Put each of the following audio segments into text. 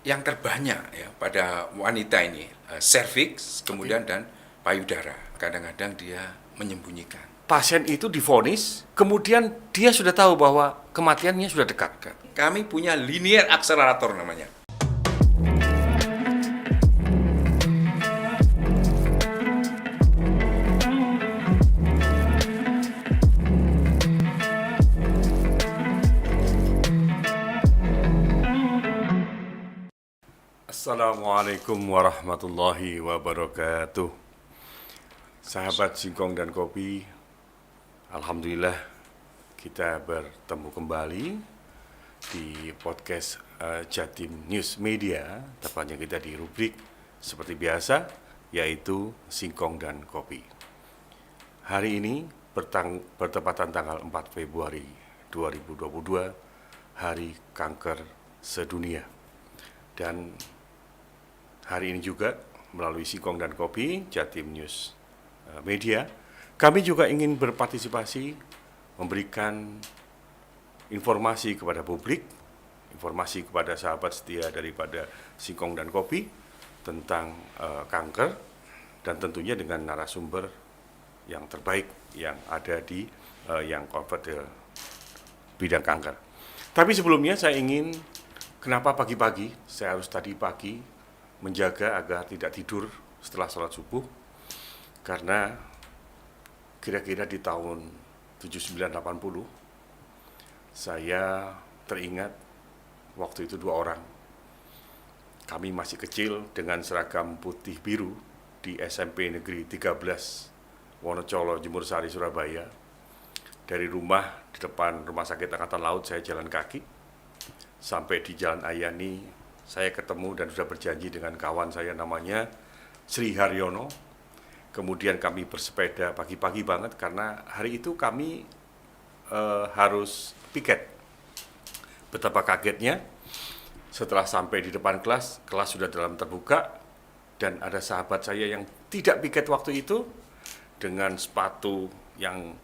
yang terbanyak ya pada wanita ini serviks, kemudian dan payudara. Kadang-kadang dia menyembunyikan. Pasien itu divonis, kemudian dia sudah tahu bahwa kematiannya sudah dekat. Kami punya linear accelerator namanya. Assalamualaikum warahmatullahi wabarakatuh. Sahabat Singkong dan Kopi, alhamdulillah kita bertemu kembali di podcast Jatim News Media, tepatnya kita di rubrik seperti biasa, yaitu Singkong dan Kopi. Hari ini bertepatan tanggal 4 Februari 2022, Hari Kanker Sedunia. Dan hari ini juga melalui Singkong dan Kopi, Jatim News Media, kami juga ingin berpartisipasi memberikan informasi kepada publik, informasi kepada sahabat setia daripada Singkong dan Kopi tentang kanker, dan tentunya dengan narasumber yang terbaik yang ada di yang cover bidang kanker. Tapi sebelumnya saya ingin, kenapa pagi-pagi saya harus tadi pagi menjaga agar tidak tidur setelah sholat subuh, karena kira-kira di tahun 7980 saya teringat waktu itu dua orang. Kami masih kecil dengan seragam putih biru di SMP Negeri 13 Wonocolo, Jemur Sari, Surabaya. Dari rumah, di depan Rumah Sakit Angkatan Laut, saya jalan kaki sampai di Jalan Ayani. Saya ketemu dan sudah berjanji dengan kawan saya namanya Sri Haryono. Kemudian kami bersepeda pagi-pagi banget karena hari itu kami harus piket. Betapa kagetnya setelah sampai di depan kelas sudah dalam terbuka, dan ada sahabat saya yang tidak piket waktu itu dengan sepatu yang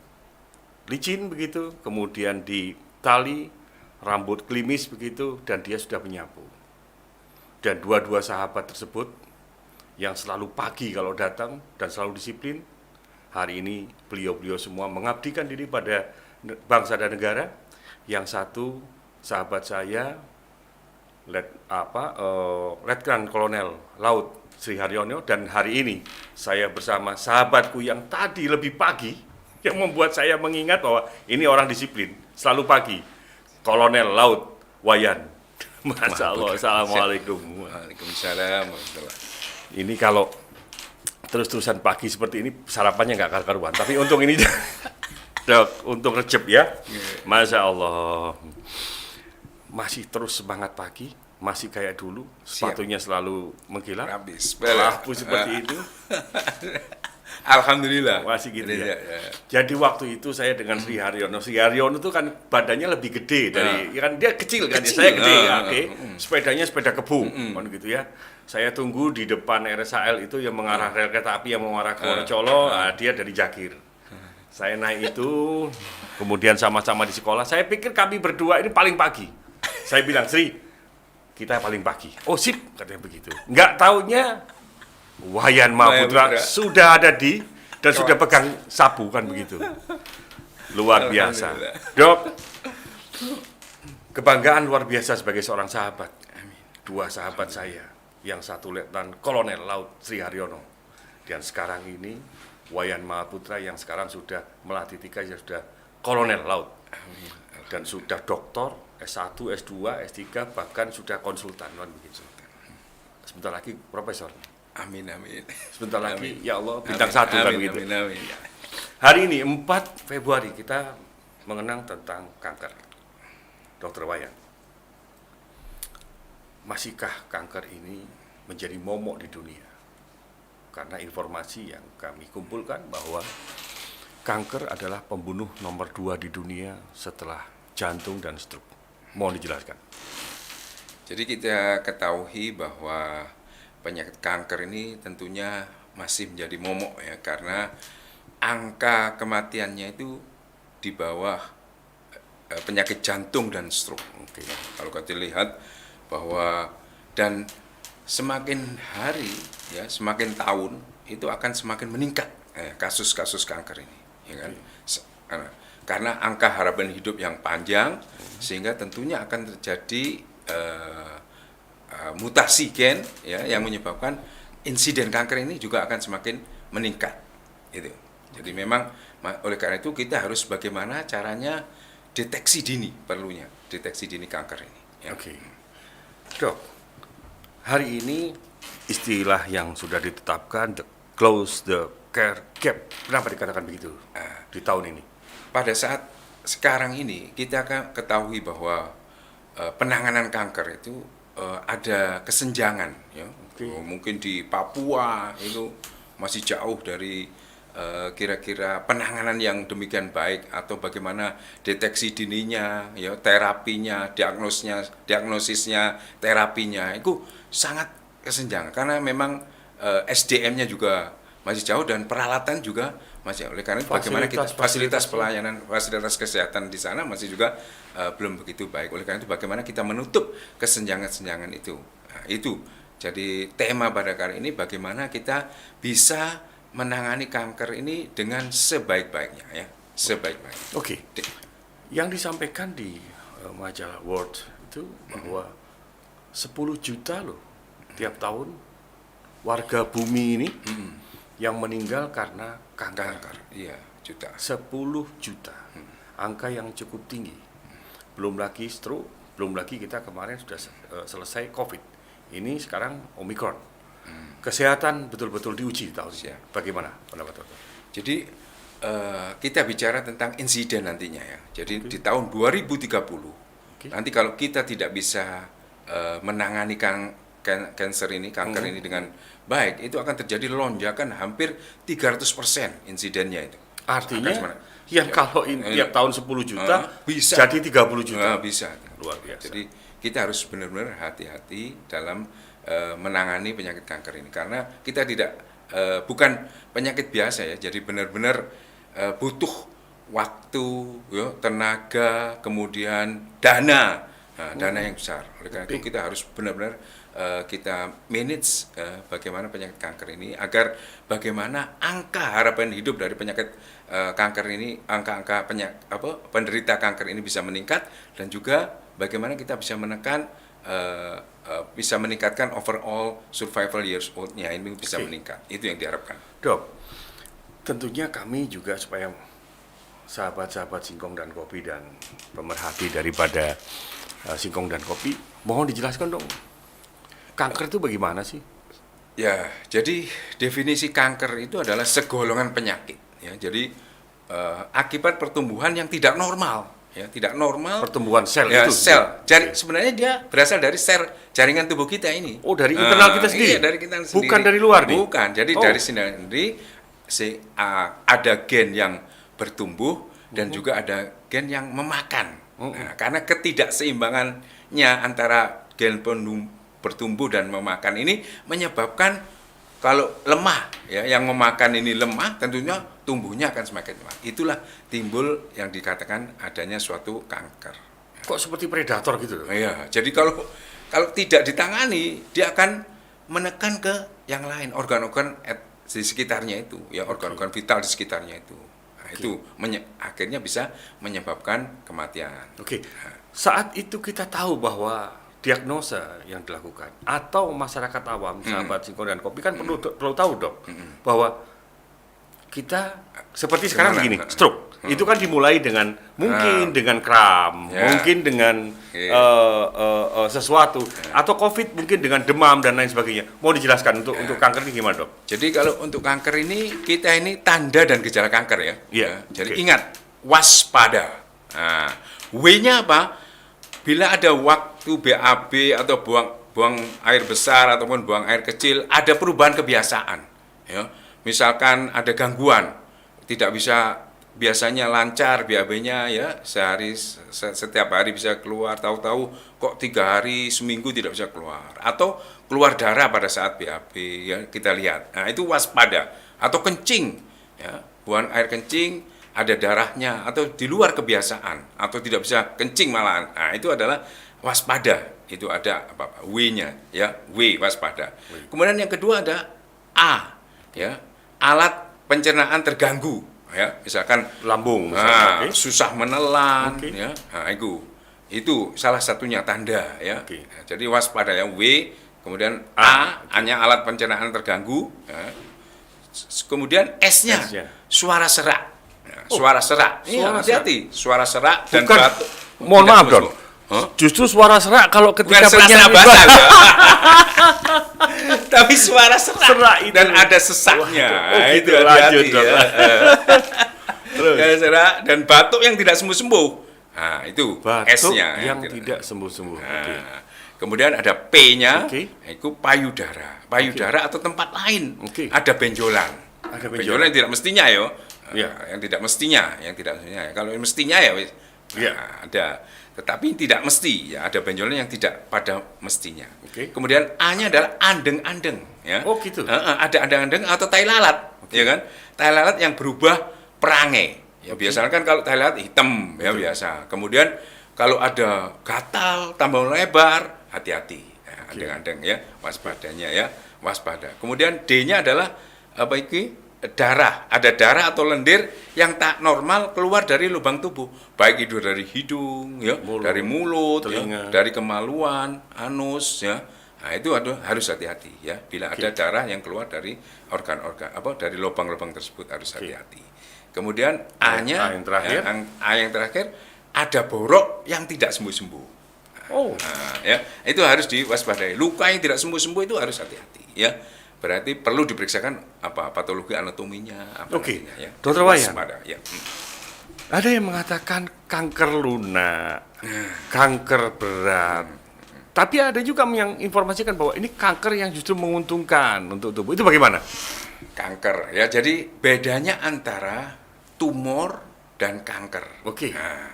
licin begitu, kemudian di tali, rambut klimis begitu, dan dia sudah menyapu. Dan dua-dua sahabat tersebut yang selalu pagi kalau datang dan selalu disiplin, hari ini beliau-beliau semua mengabdikan diri pada bangsa dan negara. Yang satu sahabat saya Letnan Kolonel Laut Sri Haryono, dan hari ini saya bersama sahabatku yang tadi lebih pagi, yang membuat saya mengingat bahwa ini orang disiplin, selalu pagi, Kolonel Laut Wayan. Masya Allah, Assalamualaikum. Waalaikumsalam. Ini kalau terus-terusan pagi seperti ini, sarapannya nggak karu-karuan. Tapi untung ini, dok, untuk recep ya. Masya Allah. Masih terus semangat pagi, masih kayak dulu, sepatunya selalu mengkilat. Habis. Lampu seperti itu. Alhamdulillah. Masih gitu ya. Jadi waktu itu saya dengan Sri Haryono. Sri Haryono itu kan badannya lebih gede dari, ya kan dia kecil kan, saya gede ya, oke. Sepedanya sepeda kebu, kan gitu ya. Saya tunggu di depan RSAL itu yang mengarah rel kereta api yang mengarah ke Wonocolo, dia dari Jakir. Saya naik itu, kemudian sama-sama di sekolah. Saya pikir kami berdua ini paling pagi. Saya bilang, Sri, kita paling pagi. Oh sip, katanya begitu. Nggak taunya Wayan Mahaputra sudah ada dan sudah pegang sapu kan begitu. Luar biasa. Dok, kebanggaan luar biasa sebagai seorang sahabat. Dua sahabat saya, yang satu Letnan Kolonel Laut Sri Haryono, dan sekarang ini Wayan Mahaputra yang sekarang sudah melatih tiga, sudah Kolonel Laut. Dan sudah doktor, S1, S2, S3, bahkan sudah konsultan kan begitu. Sebentar lagi profesor. Amin, amin. Sebentar lagi, amin. Ya Allah, bintang satu kan begitu. Amin, amin. Hari ini 4 Februari kita mengenang tentang kanker. Dokter Wayan, masihkah kanker ini menjadi momok di dunia? Karena informasi yang kami kumpulkan bahwa kanker adalah pembunuh nomor 2 di dunia setelah jantung dan stroke. Mohon dijelaskan. Jadi kita ketahui bahwa penyakit kanker ini tentunya masih menjadi momok ya, karena angka kematiannya itu di bawah penyakit jantung dan stroke. Kalau kita lihat bahwa dan semakin hari ya, semakin tahun itu akan semakin meningkat kasus-kasus kanker ini, ya kan? Karena angka harapan hidup yang panjang, sehingga tentunya akan terjadi mutasi gen ya yang menyebabkan insiden kanker ini juga akan semakin meningkat. Itu. Jadi memang oleh karena itu kita harus bagaimana caranya deteksi dini, perlunya deteksi dini kanker ini. Ya. Oke. Dok, hari ini istilah yang sudah ditetapkan, close the care gap. Kenapa dikatakan begitu di tahun ini? Pada saat sekarang ini kita akan ketahui bahwa penanganan kanker itu ada kesenjangan, ya. Mungkin di Papua itu masih jauh dari kira-kira penanganan yang demikian baik, atau bagaimana deteksi dininya, ya, terapinya, diagnosisnya, terapinya itu sangat kesenjangan karena memang SDM-nya juga masih jauh dan peralatan juga masih. Oleh karena itu bagaimana kita fasilitas pelayanan, fasilitas kesehatan di sana masih juga belum begitu baik. Oleh karena itu bagaimana kita menutup kesenjangan-kesenjangan itu. Nah, itu jadi tema pada kali ini, bagaimana kita bisa menangani kanker ini dengan sebaik-baiknya, ya, sebaik-baiknya. Oke. Yang disampaikan di majalah World itu bahwa 10 juta loh tiap tahun warga bumi ini yang meninggal karena kanker. Iya, juta. 10 juta. Angka yang cukup tinggi. Belum lagi stroke, belum lagi kita kemarin sudah selesai COVID. Ini sekarang Omicron. Kesehatan betul-betul diuji tahun ini. Bagaimana pendapat Dokter? Jadi kita bicara tentang insiden nantinya, ya. Jadi di tahun 2030 nanti kalau kita tidak bisa menangani kanker ini dengan baik, itu akan terjadi lonjakan hampir 300% insidennya itu. Artinya yang kalau tiap tahun 10 juta bisa jadi 30 juta. Bisa. Luar biasa. Jadi kita harus benar-benar hati-hati dalam menangani penyakit kanker ini, karena kita tidak bukan penyakit biasa, ya. Jadi benar-benar butuh waktu, ya, tenaga, kemudian dana yang besar. Oleh karena itu kita harus benar-benar kita manage bagaimana penyakit kanker ini, agar bagaimana angka harapan hidup dari penyakit kanker ini, angka-angka penderita kanker ini bisa meningkat, dan juga bagaimana kita bisa menekan bisa meningkatkan overall survival years old-nya ini bisa meningkat. Itu yang diharapkan. Dok, tentunya kami juga supaya sahabat-sahabat Singkong dan Kopi dan pemerhati daripada Singkong dan Kopi, mohon dijelaskan dong, kanker itu bagaimana sih? Ya, jadi definisi kanker itu adalah segolongan penyakit, ya. Jadi akibat pertumbuhan yang tidak normal, ya, tidak normal. Pertumbuhan sel, ya, itu. Sel. Sebenarnya dia berasal dari sel jaringan tubuh kita ini. Oh, dari internal kita sendiri. Iya, dari kita sendiri. Bukan dari luar nih. Bukan. Jadi dari sendiri ada gen yang bertumbuh dan juga ada gen yang memakan. Nah, karena ketidakseimbangannya antara gen bertumbuh dan memakan ini menyebabkan kalau lemah, ya, yang memakan ini lemah, tentunya tumbuhnya akan semakin lemah. Itulah timbul yang dikatakan adanya suatu kanker. Kok seperti predator gitu? Iya, jadi kalau tidak ditangani, dia akan menekan ke yang lain, organ-organ di sekitarnya itu, ya, organ-organ vital di sekitarnya itu. Nah, itu akhirnya bisa menyebabkan kematian. Oke. Saat itu kita tahu bahwa diagnosa yang dilakukan atau masyarakat awam, sahabat Singkong dan Kopi kan perlu tahu, Dok, bahwa kita seperti sekarang begini, stroke. Itu kan dimulai dengan mungkin dengan kram, mungkin dengan sesuatu, atau COVID mungkin dengan demam dan lain sebagainya. Mau dijelaskan untuk kanker ini gimana, Dok? Jadi kalau untuk kanker ini, kita ini tanda dan gejala kanker, ya. Iya. Jadi ingat, waspada. Nah, W-nya apa? Bila ada waktu BAB atau buang air besar ataupun buang air kecil, ada perubahan kebiasaan, ya. Misalkan ada gangguan, tidak bisa biasanya lancar BAB-nya, ya, setiap hari bisa keluar, tahu-tahu kok 3 hari seminggu tidak bisa keluar, atau keluar darah pada saat BAB, ya, kita lihat. Nah, itu waspada. Atau kencing, ya, buang air kencing ada darahnya atau di luar kebiasaan atau tidak bisa kencing malahan. Nah, itu adalah waspada. itu ada W-nya ya, W waspada. Kemudian yang kedua ada A ya, alat pencernaan terganggu ya, misalkan Lambung misalnya. Oke. susah menelan Oke. ya. Nah, itu salah satunya tanda ya. Oke. Nah, jadi waspada ya, W, kemudian A. hanya alat pencernaan terganggu ya. Kemudian S-nya S-nya. suara serak. Ya, suara serak. Iya, suara hati-hati. Suara serak dan Bukan. batuk. Mohon Tidak maaf, Don. sembuh. Hah? Justru suara serak kalau Bukan ketika serak-serak penyanyi basah ya. Tapi suara serak, Serak itu. dan ada sesaknya. Oh, Nah, gitu. itu hati-hati Lanjut, Don. ya. Terus. Kayak serak dan batuk yang tidak sembuh-sembuh. Nah, itu batuk S-nya yang tidak sembuh-sembuh. Oke. Nah, kemudian ada P-nya, Oke. itu payudara. Payudara atau tempat lain. Oke. Ada benjolan. Ada Benjolan yang tidak mestinya ya. Iya. Yang tidak mestinya, Kalau yang mestinya ya wis. Iya. Ada. Tetapi tidak mesti ya, ada benjolan yang tidak pada mestinya. Oke. Kemudian A-nya adalah andeng-andeng ya. Oh, gitu. Ada andeng-andeng atau tai lalat, ya kan? Tai lalat yang berubah perangai. Ya, biasanya kan kalau tai lalat hitam ya biasa. Kemudian kalau ada gatal tambah lebar, hati-hati. Ya, andeng-andeng ya, waspadanya ya, waspada. Kemudian D-nya adalah apa itu? Darah. Ada darah atau lendir yang tak normal keluar dari lubang tubuh. Baik itu dari hidung ya, dari mulut ya, telinga. dari kemaluan, anus ya. Nah, itu harus hati-hati ya. Bila ada darah yang keluar dari organ-organ dari lubang-lubang tersebut harus hati-hati. Kemudian A-nya, A yang terakhir. A yang terakhir ada borok yang tidak sembuh-sembuh. Oh. Nah, ya, itu harus diwaspadai. Luka yang tidak sembuh-sembuh itu harus hati-hati ya. Berarti perlu diperiksakan patologi anatominya Oke. nantinya, ya. Dr. Wayan. Waspada, ya. Ada yang mengatakan kanker lunak, kanker berat. Tapi ada juga yang informasikan bahwa ini kanker yang justru menguntungkan untuk tubuh. Itu bagaimana? Kanker ya. Jadi bedanya antara tumor dan kanker. Oke. Nah,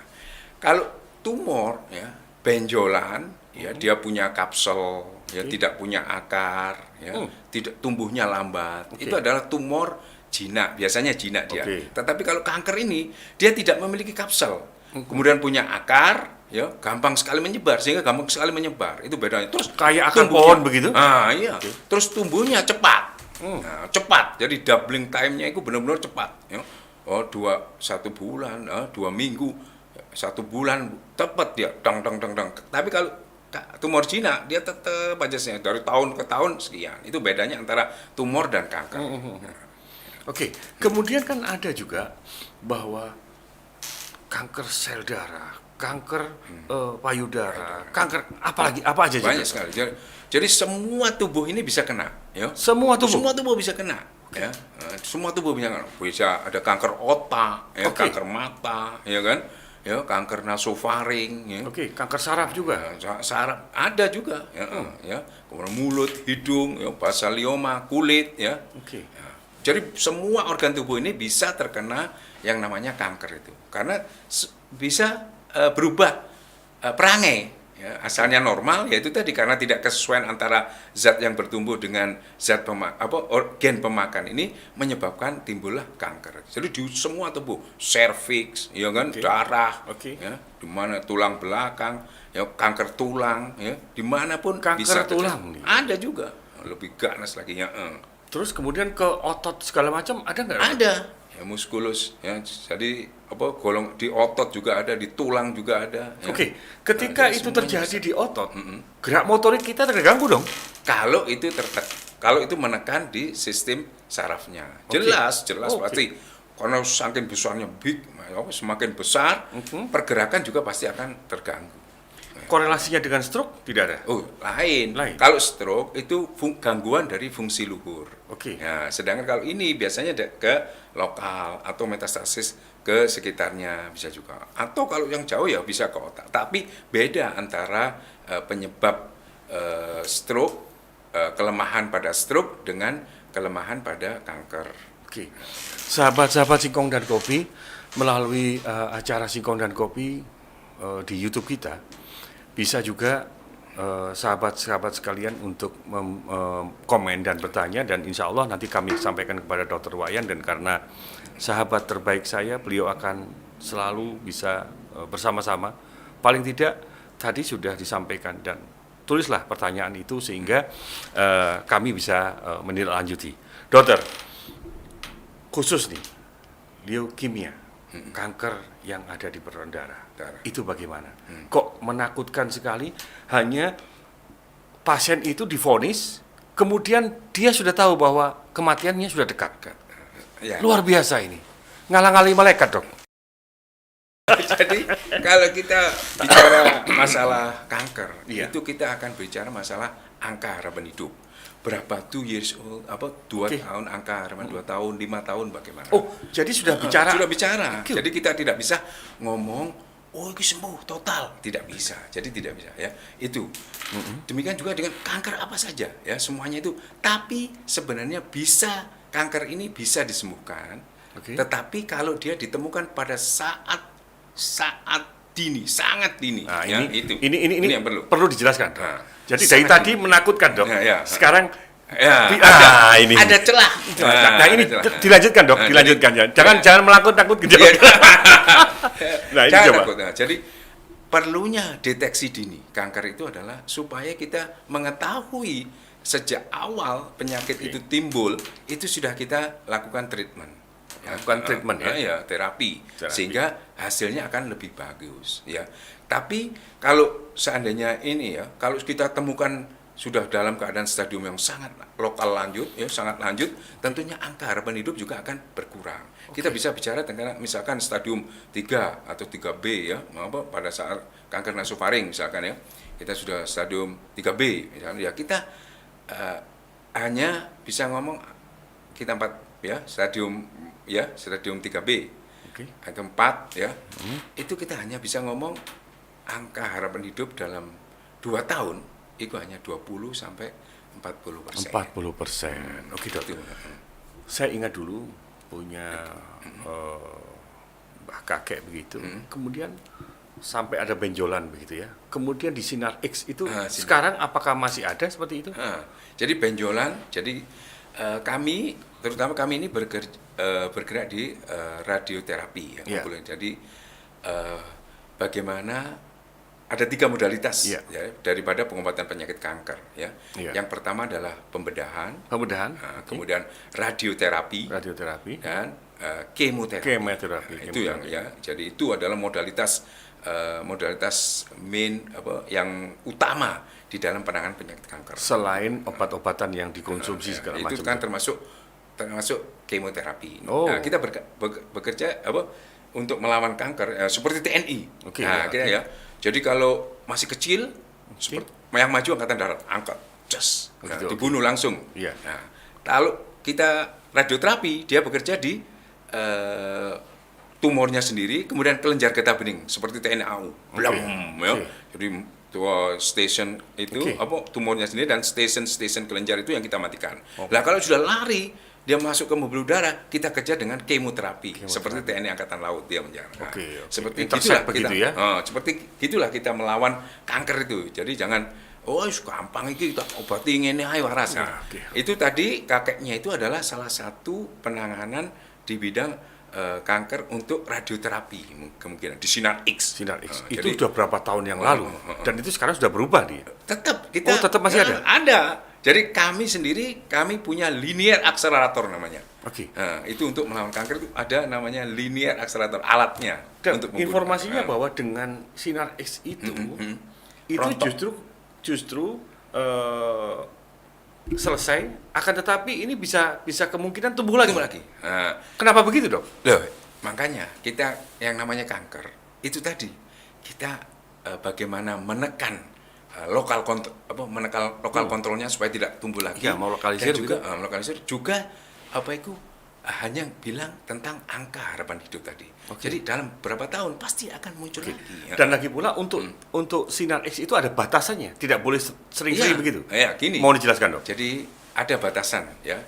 kalau tumor ya, benjolan ya, dia punya kapsel ya, tidak punya akar ya, tidak tumbuhnya lambat. Oke. Itu adalah tumor jinak, biasanya jinak dia. Oke. Tetapi kalau kanker ini dia tidak memiliki kapsel. Kemudian punya akar ya, gampang sekali menyebar sehingga gampang sekali menyebar. Itu bedanya. Terus Kayak akar tumbuhnya- pohon begitu? Ah, iya. Terus tumbuhnya cepat. Nah, cepat. Jadi doubling time-nya itu benar-benar cepat ya. Oh, 1 bulan, 2 minggu, 1 bulan tepat dia dang. Tapi kalau tumor jinak dia tetap aja sih, dari tahun ke tahun sekian. Itu bedanya antara tumor dan kanker. Oke. Kemudian kan ada juga bahwa kanker sel darah, kanker payudara, kanker apa aja Banyak juga? sekali. Jadi semua tubuh ini bisa kena, ya. Semua tubuh. Semua tubuh bisa kena, ya. Semua tubuh bisa kena. Bisa ada kanker otak, ya, Oke. kanker mata, ya kan? Ya, kanker nasofaring, ya. Oke, kanker saraf juga. Saraf ada juga, ya. Kemudian mulut, hidung, ya, basalioma, kulit, ya. Oke. Ya. Jadi semua organ tubuh ini bisa terkena yang namanya kanker itu, karena bisa berubah perangai. Ya, asalnya normal, yaitu tadi karena tidak kesesuaian antara zat yang bertumbuh dengan zat gen pemakan ini menyebabkan timbullah kanker. Jadi di semua tubuh, serviks, ya kan, darah, ya, di mana tulang belakang, ya, kanker tulang, ya, dimanapun Kanker bisa tulang nih. ada juga, lebih ganas lagi ya. Terus kemudian ke otot segala macam ada nggak? Ada, ya, muskulus, ya, jadi golong di otot juga ada, di tulang juga ada. Ya. Oke, ketika Jadi itu semuanya terjadi di otot, gerak motorik kita terganggu dong. Kalau itu menekan di sistem sarafnya, jelas Oke. pasti, karena saking besarnya semakin besar, pergerakan juga pasti akan terganggu. Korelasinya dengan stroke tidak ada. Oh, lain. Lain. Kalau stroke itu gangguan dari fungsi luhur. Oke. Ya, sedangkan kalau ini biasanya ke lokal atau metastasis ke sekitarnya bisa juga. Atau kalau yang jauh ya bisa ke otak. Tapi beda antara penyebab stroke, kelemahan pada stroke dengan kelemahan pada kanker. Oke. Sahabat-sahabat Singkong dan Kopi, melalui acara Singkong dan Kopi di YouTube kita, bisa juga sahabat-sahabat sekalian untuk komen dan bertanya, dan insya Allah nanti kami sampaikan kepada Dr. Wayan, dan karena sahabat terbaik saya, beliau akan selalu bisa bersama-sama. Paling tidak tadi sudah disampaikan dan tulislah pertanyaan itu sehingga kami bisa menindaklanjuti. Dokter, khusus nih leukemia, kanker yang ada di peredaran darah, itu bagaimana? Kok menakutkan sekali? Hanya pasien itu divonis, kemudian dia sudah tahu bahwa kematiannya sudah dekat. Ya. Luar biasa ini, ngalang-ngalih malaikat, Dok. Jadi kalau kita bicara masalah kanker, Iya. itu kita akan bicara masalah angka harapan hidup. Berapa 2 years old, 2 Oke. tahun, angka harapan 2 tahun, 5 tahun bagaimana? Oh, jadi sudah bicara. Sudah bicara. Oke. Jadi kita tidak bisa ngomong, oh ini sembuh total, tidak bisa. Jadi tidak bisa ya. Itu. Demikian juga dengan kanker apa saja ya, semuanya itu. Tapi sebenarnya kanker ini bisa disembuhkan. Oke. Tetapi kalau dia ditemukan pada saat dini, sangat dini. Nah, ya, ini yang perlu. dijelaskan. Dok. Nah, Jadi dari sangat tadi menakutkan, Dok. Ya. Sekarang Ya, ini. ada celah. Nah, ini ada celah. dilanjutkan, Dok, Nah, dilanjutkan ya. jadi- Jangan menakut-nakut gitu. Iya. Nah, ini Jangan coba. takut. Nah, jadi perlunya deteksi dini kanker itu adalah supaya kita mengetahui sejak awal penyakit itu timbul, itu sudah kita lakukan treatment. Lakukan treatment, ya? Ya, terapi. Terapi. Sehingga hasilnya akan lebih bagus ya. Tapi kalau seandainya ini ya, kalau kita temukan sudah dalam keadaan stadium yang sangat lokal lanjut ya, sangat lanjut, tentunya angka harapan hidup juga akan berkurang. Kita bisa bicara tentang misalkan stadium 3 atau 3B ya, pada saat kanker nasofaring misalkan ya. Kita sudah stadium 3B misalnya ya, kita hanya bisa ngomong kita 4 ya, stadium 3B Oke. atau 4 ya. Itu kita hanya bisa ngomong angka harapan hidup dalam 2 tahun itu hanya 20 sampai 40%. 40%. Oke, Dok. Itu. Saya ingat dulu punya mbah kakek begitu. Kemudian sampai ada benjolan begitu ya. Kemudian di Sinar X itu Sinar. sekarang apakah masih ada seperti itu? Jadi benjolan, jadi kami, terutama kami ini bergerak di radioterapi ya. Iya. Jadi bagaimana ada 3 modalitas Iya. ya, daripada pengobatan penyakit kanker ya. Iya. Yang pertama adalah pembedahan, Kemudian kemudian radioterapi radioterapi, dan kemoterapi. kemoterapi. Nah, itu yang ya. Jadi itu adalah modalitas main yang utama di dalam penanganan penyakit kanker. Selain obat-obatan yang dikonsumsi segala Itu macam. kan termasuk kemoterapi. Oh. Nah, kita bekerja untuk melawan kanker seperti TNI. Oke, Nah, ya, kita oke. ya. Jadi kalau masih kecil seperti yang maju angkatan darat, angkat, just, Begitu, oke. dibunuh langsung. Iya. Nah, kalau kita radioterapi, dia bekerja di tumornya sendiri, kemudian kelenjar getah bening seperti TNI AU. Blam, ya. Oke. Jadi station itu Oke. tumornya sendiri dan station kelenjar itu yang kita matikan. Nah, kalau sudah lari dia masuk ke pembuluh darah, kita kejar dengan kemoterapi. Seperti TNI Angkatan Laut dia menjara. Nah, Oke. seperti Intersect gitulah begitu kita, ya? seperti gitulah kita melawan kanker itu. Jadi jangan gampang iki kita obati ngene ae waras. Nah, oke. Itu tadi kakeknya itu adalah salah satu penanganan di bidang kanker untuk radioterapi kemungkinan di Sinar X. Sinar X. Jadi Itu sudah berapa tahun yang lalu? Dan itu sekarang sudah berubah dia. tetap kita tetap masih ada? Ada. Jadi kami punya linear accelerator namanya. Oke. Nah, itu untuk melawan kanker itu ada namanya linear accelerator alatnya Dan untuk membunuh informasinya kanker. bahwa dengan Sinar X itu itu Rontok. justru selesai, akan tetapi ini bisa kemungkinan tumbuh lagi. Tunggu lagi. Nah, Kenapa begitu, Dok? loh, makanya kita yang namanya kanker itu tadi kita bagaimana menekan lokal kontrolnya supaya tidak tumbuh lagi. Ya, mau lokalisir Dan juga gitu. lokalisir juga hanya bilang tentang angka harapan hidup tadi. Oke. Jadi dalam berapa tahun pasti akan muncul lagi. Ya. Dan lagi pula untuk Sinar X itu ada batasannya, tidak boleh sering-sering Iya, begitu. iya, gini. Mau dijelaskan, Dok? Jadi ada batasan ya.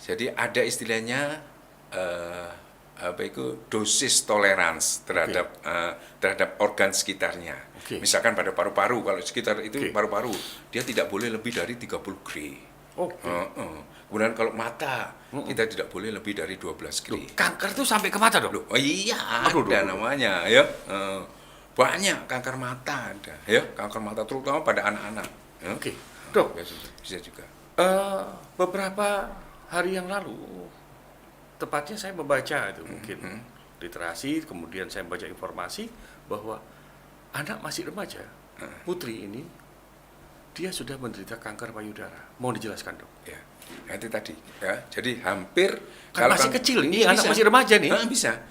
Jadi ada istilahnya dosis tolerans terhadap organ sekitarnya. Oke. Misalkan pada paru-paru, kalau sekitar itu Oke. paru-paru, dia tidak boleh lebih dari 30 Gray. Oke. Kemudian kalau mata, kita tidak boleh lebih dari 12 Gray. Kanker itu sampai ke mata, Dok? Loh, oh iya, Aduh, ada aduh. namanya ya. Banyak kanker mata ada ya, kanker mata terutama pada anak-anak. ya. Oke, Dok. Bisa juga. Beberapa hari yang lalu, tepatnya saya membaca itu mungkin literasi, kemudian saya membaca informasi bahwa anak masih remaja, putri ini, dia sudah menderita kanker payudara. Mau dijelaskan, Dok? Ya, nah itu tadi. Ya, jadi hampir Kan masih kecil ini, anak bisa. masih remaja nih. Bisa.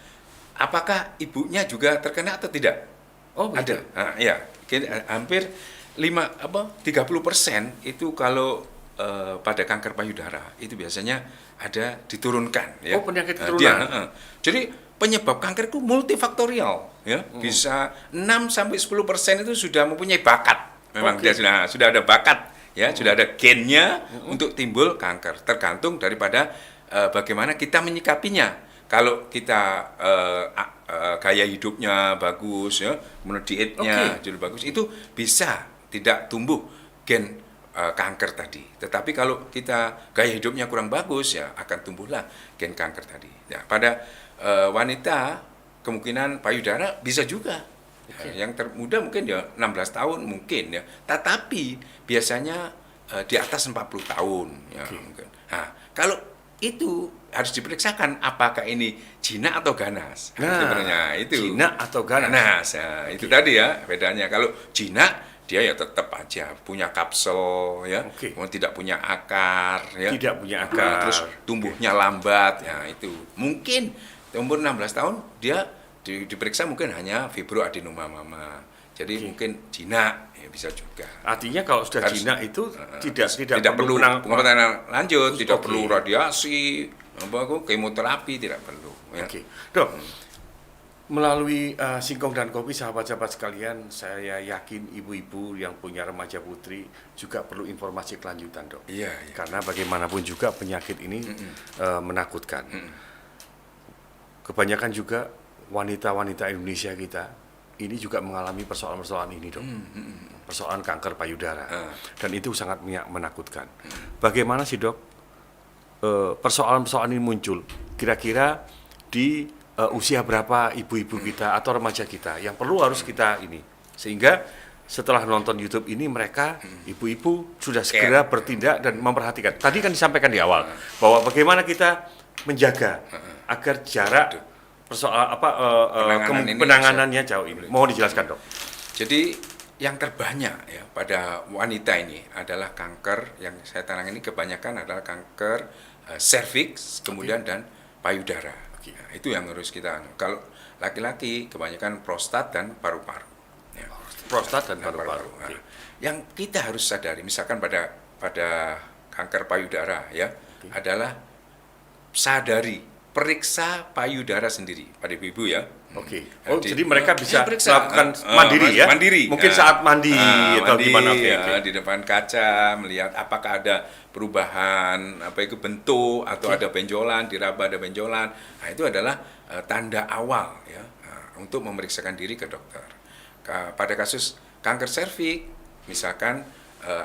Apakah ibunya juga terkena atau tidak? Oh, Ada. Nah, ya, hampir 30% itu kalau pada kanker payudara itu biasanya ada diturunkan ya. Oh, penyakit Nah, keturunan. Jadi penyebab kanker itu multifaktorial ya. Bisa 6-10% itu sudah mempunyai bakat. Memang Oke. dia sudah ada bakat ya, sudah ada gennya untuk timbul kanker. Tergantung daripada bagaimana kita menyikapinya. Kalau kita gaya hidupnya bagus ya, kemudian dietnya jadi bagus, itu bisa tidak tumbuh gen kanker tadi. Tetapi kalau kita gaya hidupnya kurang bagus ya akan tumbuhlah gen kanker tadi. Ya, pada wanita kemungkinan payudara bisa juga. Ya, yang termuda mungkin ya 16 tahun mungkin ya. Tetapi biasanya di atas 40 tahun ya mungkin. Nah, kalau itu harus diperiksakan apakah ini jinak atau ganas. Sebenarnya itu. Jinak atau ganas? Ganas. Nah, itu tadi ya bedanya. Kalau jinak dia ya tetap aja punya kapsel ya, kemudian tidak punya akar ya. Tidak punya akar. Terus tumbuhnya lambat ya itu. Mungkin umur 16 tahun dia diperiksa mungkin hanya fibroadenoma mama. Jadi mungkin jinak ya bisa juga. Artinya kalau sudah jinak itu tidak perlu pengobatan lanjut, tidak perlu radiasi, kemoterapi tidak perlu. Ya. Oke, Dok. Melalui Singkong dan Kopi, sahabat-sahabat sekalian, saya yakin ibu-ibu yang punya remaja putri juga perlu informasi kelanjutan, Dok. Iya. Karena bagaimanapun juga penyakit ini menakutkan. Kebanyakan juga wanita-wanita Indonesia kita ini juga mengalami persoalan-persoalan ini, Dok. Persoalan kanker payudara. Dan itu sangat menakutkan. Bagaimana sih, Dok, persoalan-persoalan ini muncul? Kira-kira di usia berapa ibu-ibu kita atau remaja kita yang perlu harus kita ini, sehingga setelah nonton YouTube ini mereka ibu-ibu sudah segera bertindak dan memperhatikan. Tadi kan disampaikan di awal bahwa bagaimana kita menjaga agar jarak persoalan penanganannya jauh ini. Mohon dijelaskan, Dok. Jadi yang terbanyak ya pada wanita ini adalah kanker yang saya tangani ini kebanyakan adalah kanker serviks kemudian dan payudara. Nah, itu yang harus kita. Kalau laki-laki kebanyakan prostat dan paru-paru. Ya. Prostat dan paru-paru. Nah, yang kita harus sadari, misalkan pada kanker payudara ya, adalah sadari, periksa payudara sendiri pada ibu-ibu ya. Oke. Oh, jadi mereka bisa periksa, melakukan mandiri ya? Mandiri. Mungkin saat mandi atau gimana? Di depan kaca melihat apakah ada perubahan bentuk atau ada benjolan, diraba ada benjolan. Nah, itu adalah tanda awal ya untuk memeriksakan diri ke dokter. Pada kasus kanker serviks misalkan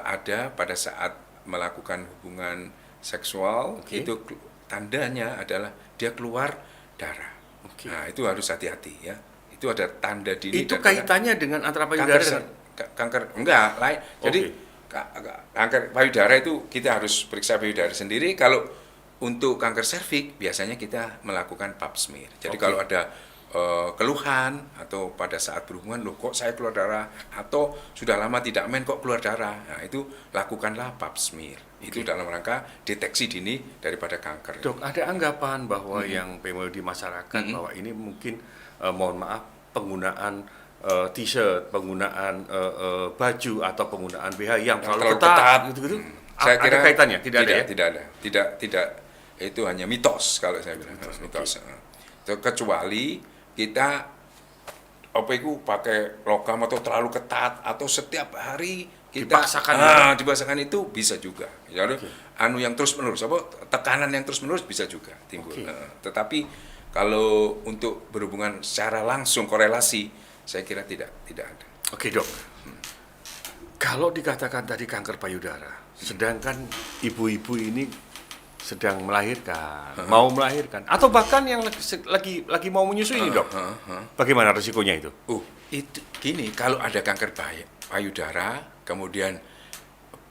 ada pada saat melakukan hubungan seksual itu tandanya adalah dia keluar darah. Nah, itu harus hati-hati ya. Itu ada tanda dini. Itu kaitannya dengan antara payudara dengan kanker enggak lain. Jadi kanker payudara itu kita harus periksa payudara sendiri. Kalau untuk kanker serviks biasanya kita melakukan pap smear. Jadi kalau ada keluhan atau pada saat berhubungan loh kok saya keluar darah atau sudah lama tidak main kok keluar darah. Nah, itu lakukanlah pap smear. Itu dalam rangka deteksi dini daripada kanker. Dok, ada anggapan bahwa yang di masyarakat bahwa ini mungkin mohon maaf penggunaan t-shirt, penggunaan baju atau penggunaan BH yang terlalu ketat gitu-gitu. Saya kira ada kaitannya? Tidak ada ya? Tidak ada. Tidak. Itu hanya mitos kalau saya bilang. Mitos. Kecuali kita pakai logam atau terlalu ketat atau setiap hari kita dipaksakan itu bisa juga. Jadi yang terus menerus tekanan yang terus menerus bisa juga timbul. Tetapi kalau untuk berhubungan secara langsung korelasi saya kira tidak ada. Oke, Dok. Kalau dikatakan tadi kanker payudara, sedangkan ibu-ibu ini sedang melahirkan, mau melahirkan, atau bahkan yang lagi mau menyusui ini, Dok. Bagaimana risikonya itu? Itu gini, kalau ada kanker payudara, kemudian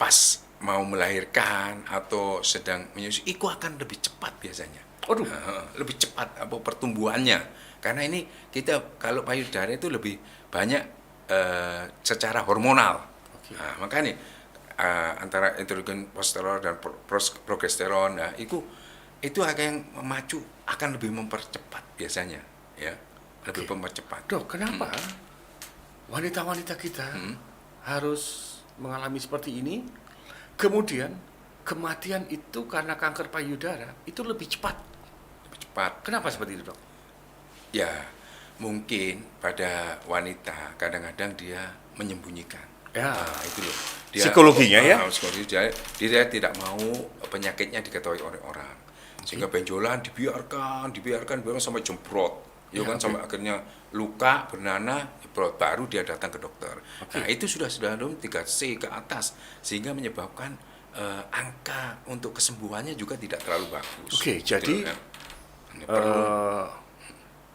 pas mau melahirkan atau sedang menyusui, itu akan lebih cepat biasanya. Aduh. Lebih cepat apa pertumbuhannya. Karena ini kita kalau payudara itu lebih banyak secara hormonal. Nah, makanya antara estrogen, progesterone dan progesteron, nah itu akan yang memacu, akan lebih mempercepat biasanya, ya, lebih mempercepat. Dok, kenapa wanita-wanita kita harus mengalami seperti ini? Kemudian kematian itu karena kanker payudara itu lebih cepat. Lebih cepat. Kenapa seperti itu, Dok? Ya, mungkin pada wanita kadang-kadang dia menyembunyikan. Ya. Nah, itu loh. Psikologinya ya? Psikologi dia tidak mau penyakitnya diketahui oleh orang. Sehingga benjolan dibiarkan sampai jemprot. Ya kan, sampai akhirnya luka, bernanah, jemprot, baru dia datang ke dokter. Nah, itu sudah 3C ke atas, sehingga menyebabkan angka untuk kesembuhannya juga tidak terlalu bagus. Oke, jadi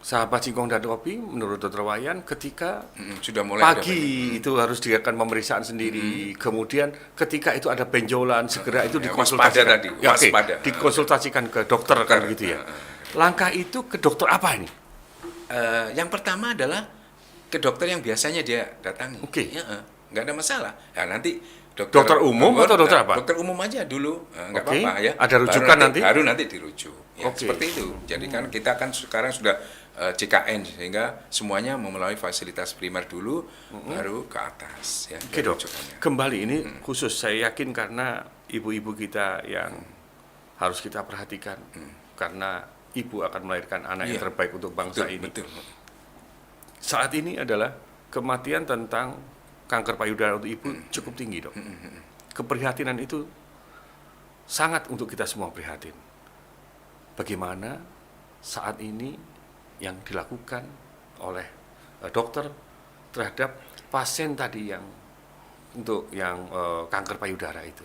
sahabat singkong dan kopi, menurut Dr. Wayan, ketika sudah mulai pagi itu harus diadakan pemeriksaan sendiri, kemudian ketika itu ada benjolan, segera itu dikonsultasikan. Waspada. Dikonsultasikan ke dokter kan gitu ya. Langkah itu ke dokter apa ini? Yang pertama adalah ke dokter yang biasanya dia datangi. Oke. Ya, nggak ada masalah. Ya, nanti dokter umum atau dokter apa? Dokter umum aja dulu, nggak Oke. apa-apa ya. Ada rujukan nanti? Baru nanti dirujuk. Ya, Oke. seperti itu. Jadi kan kita kan sekarang sudah CKN, sehingga semuanya melalui fasilitas primer dulu, baru ke atas. Ya, Oke, Dok. rujukannya. Kembali ini khusus saya yakin karena ibu-ibu kita yang harus kita perhatikan, karena ibu akan melahirkan anak yang Iya. terbaik untuk bangsa Betul, ini. betul. Saat ini adalah kematian tentang kanker payudara untuk ibu cukup tinggi, Dok. Keprihatinan itu sangat untuk kita semua prihatin. Bagaimana saat ini yang dilakukan oleh dokter terhadap pasien tadi yang untuk yang kanker payudara itu.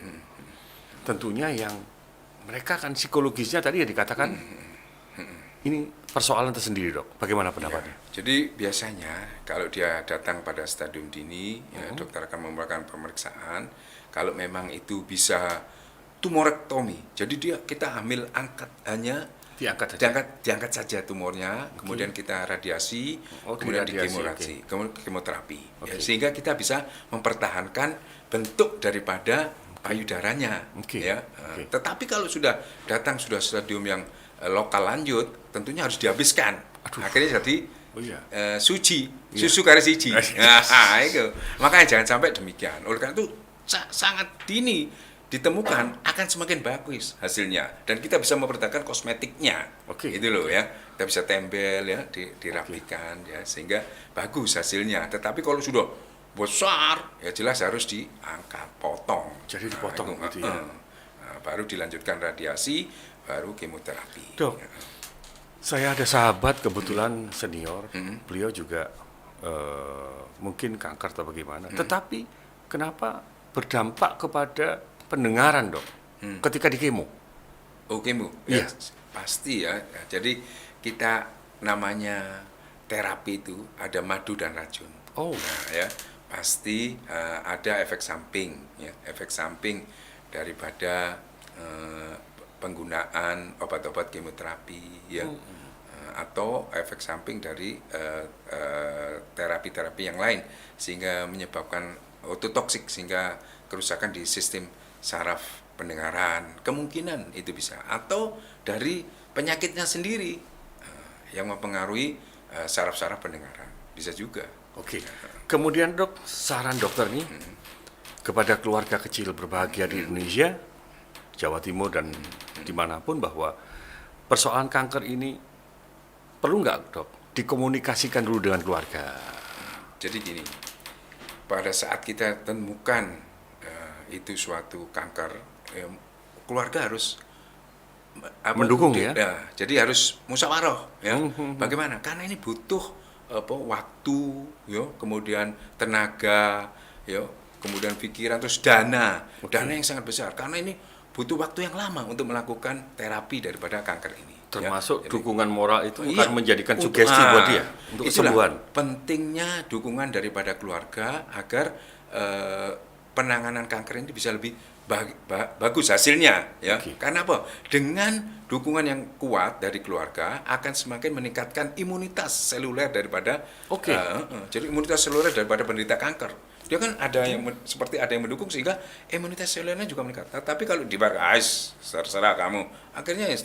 Tentunya yang mereka kan psikologisnya tadi ya dikatakan ini persoalan tersendiri, Dok. Bagaimana pendapatnya? Ya, jadi biasanya kalau dia datang pada stadium dini, ya, dokter akan melakukan pemeriksaan. Kalau memang itu bisa tumorektomi, jadi kita diangkat saja tumornya, kemudian kita radiasi, kemudian kemoterapi, ya, sehingga kita bisa mempertahankan bentuk daripada payudaranya. Ya. Tetapi kalau sudah stadium yang lokal lanjut, tentunya harus dihabiskan. Akhirnya jadi susu karet siji. Nah, itu. Makanya jangan sampai demikian. Oleh karena itu sangat dini ditemukan, akan semakin bagus hasilnya, dan kita bisa mempertahankan kosmetiknya. Itu loh ya, kita bisa tempel ya, dirapikan ya, sehingga bagus hasilnya. Tetapi kalau sudah besar ya jelas harus diangkat, potong. Jadi dipotong gitu ya. Baru dilanjutkan radiasi, baru kemoterapi. Dok, saya ada sahabat kebetulan senior, beliau juga mungkin kanker atau bagaimana, tetapi kenapa berdampak kepada pendengaran, Dok, ketika di kemo? Oh, kemo? Iya. Ya, pasti ya. Jadi kita namanya terapi itu ada madu dan racun. Oh. Nah, ya pasti ada efek samping, ya, efek samping daripada penggunaan obat-obat kemoterapi, ya, atau efek samping dari terapi-terapi yang lain, sehingga menyebabkan ototoksik, sehingga kerusakan di sistem saraf pendengaran. Kemungkinan itu bisa, atau dari penyakitnya sendiri yang mempengaruhi saraf-saraf pendengaran, bisa juga. Oke. Kemudian, Dok, saran dokter nih kepada keluarga kecil berbahagia di Indonesia, Jawa Timur dan dimanapun, bahwa persoalan kanker ini perlu nggak, Dok, dikomunikasikan dulu dengan keluarga? Jadi gini, pada saat kita temukan itu suatu kanker, keluarga harus mendukung ya. Jadi harus musyawarah ya. Bagaimana? Karena ini butuh waktu, ya, kemudian tenaga, ya, kemudian pikiran, terus dana yang sangat besar. Karena ini butuh waktu yang lama untuk melakukan terapi daripada kanker ini. Termasuk ya. Jadi, dukungan moral itu akan menjadikan sugesti buat dia untuk kesembuhan. Pentingnya dukungan daripada keluarga agar penanganan kanker ini bisa lebih bagus hasilnya ya. Oke. Karena apa? Dengan dukungan yang kuat dari keluarga akan semakin meningkatkan imunitas seluler daripada Oke. jadi imunitas seluler daripada penderita kanker. Dia kan ada yang seperti ada yang mendukung sehingga imunitas selulernya juga meningkat. Tapi kalau dibahas terserah kamu, akhirnya ya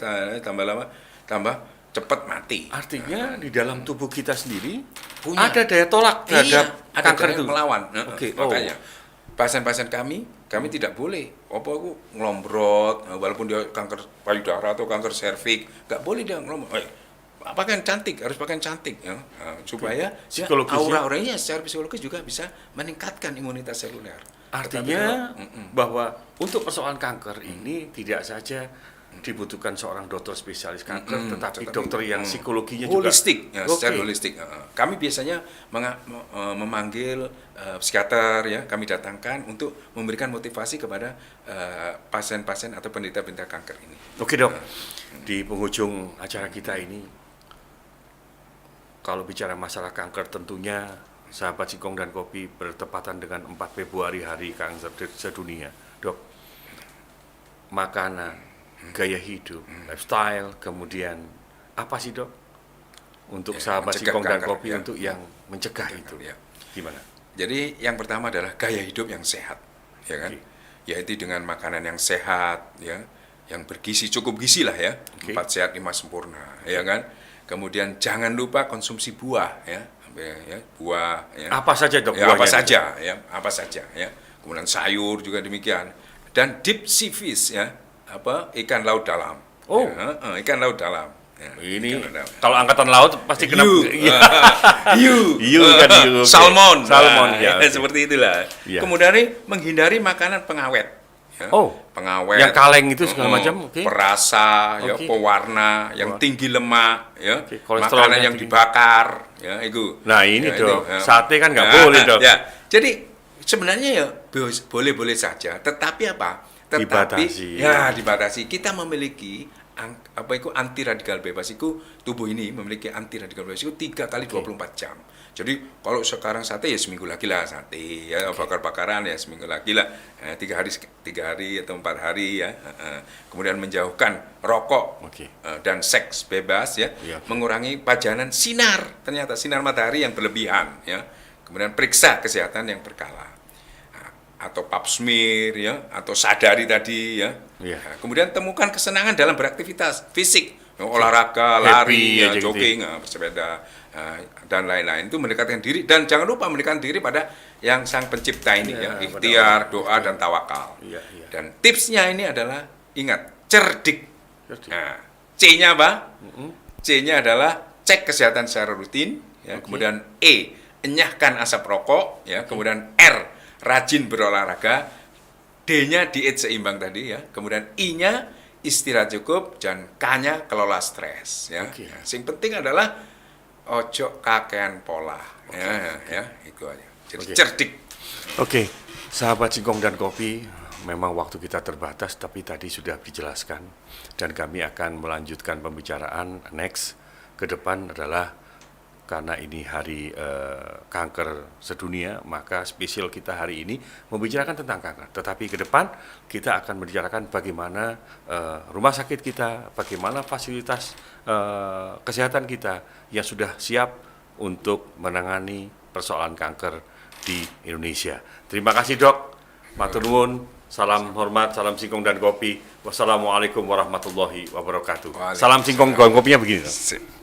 tambah lama tambah cepat mati. Artinya di dalam tubuh kita sendiri Punya. ada daya tolak terhadap ada kanker daya itu. melawan. Oke. Makanya pasien-pasien kami tidak boleh aku ngelombrot walaupun dia kanker payudara atau kanker serviks, nggak boleh dia ngelombrot. Pakaian cantik, harus pakaian cantik ya. Supaya aura-auranya secara psikologis juga bisa meningkatkan imunitas seluler. Artinya bahwa untuk persoalan kanker ini tidak saja dibutuhkan seorang dokter spesialis kanker, tetapi dokter yang psikologinya holistik, juga ya, secara holistik. Kami biasanya memanggil psikiater ya, kami datangkan untuk memberikan motivasi kepada pasien-pasien atau penderita-penderita kanker ini. Oke dok, di penghujung acara kita ini, kalau bicara masalah kanker tentunya sahabat Singkong dan Kopi bertepatan dengan 4 Februari Hari Kanker Sedunia. Dok, makanan, gaya hidup, lifestyle, kemudian apa sih dok untuk sahabat Singkong dan Kopi untuk yang mencegah itu? Ya. Gimana? Jadi yang pertama adalah gaya hidup yang sehat, ya kan? Yaitu dengan makanan yang sehat, ya, yang bergizi, cukup gizi lah ya, 4 sehat 5 sempurna, ya kan? Kemudian jangan lupa konsumsi buah, ya, buah. Ya. Apa saja dok? Ya, apa saja, ya, apa saja, ya. Kemudian sayur juga demikian. Dan deep sea fish, ya, ikan laut dalam. Oh, ya, ikan laut dalam. Ya, ini kalau angkatan laut pasti kena salmon, ya, seperti itulah. Ya. Kemudian menghindari makanan pengawet. Ya, pengawet, yang kaleng itu segala macam, perasa, ya, pewarna, yang tinggi lemak, ya, makanan yang dibakar, ya, itu. Nah ini ya, dok, sate kan nggak boleh dok. Ya, jadi sebenarnya ya boleh-boleh saja, tetapi apa? Tetapi dibatasi. Kita memiliki anti radikal bebas itu, tubuh ini memiliki anti radikal bebas itu 3 kali 24 jam. Jadi kalau sekarang sate ya seminggu lagi lah sate, ya bakar-bakaran ya seminggu lagi lah, 3 hari atau 4 hari ya. Kemudian menjauhkan rokok dan seks bebas ya, mengurangi pajanan sinar, ternyata sinar matahari yang berlebihan ya. Kemudian periksa kesehatan yang berkala, atau pap smear ya, atau sadari tadi ya. Nah, kemudian temukan kesenangan dalam beraktivitas fisik, olahraga, lari, ya, jogging, bersepeda, dan lain-lain. Itu mendekatkan diri, dan jangan lupa mendekatkan diri pada yang Sang Pencipta ini ya, ikhtiar, doa, dan tawakal. Dan tipsnya ini adalah ingat, cerdik. Nah, C-nya apa? C-nya adalah cek kesehatan secara rutin ya. Kemudian E, enyahkan asap rokok ya. Kemudian R, rajin berolahraga. D-nya diet seimbang tadi ya. Kemudian I-nya istirahat cukup, dan K-nya kelola stres ya. Yang penting adalah ojo kakean pola ya, itu aja. Jadi cerdik. Sahabat Singkong dan Kopi, memang waktu kita terbatas, tapi tadi sudah dijelaskan dan kami akan melanjutkan pembicaraan next ke depan adalah karena ini hari kanker sedunia, maka spesial kita hari ini membicarakan tentang kanker. Tetapi ke depan kita akan membicarakan bagaimana rumah sakit kita, bagaimana fasilitas kesehatan kita yang sudah siap untuk menangani persoalan kanker di Indonesia. Terima kasih dok, matur nuwun, salam hormat, salam Singkong dan Kopi. Wassalamualaikum warahmatullahi wabarakatuh. Salam Singkong dan Kopinya begini dok.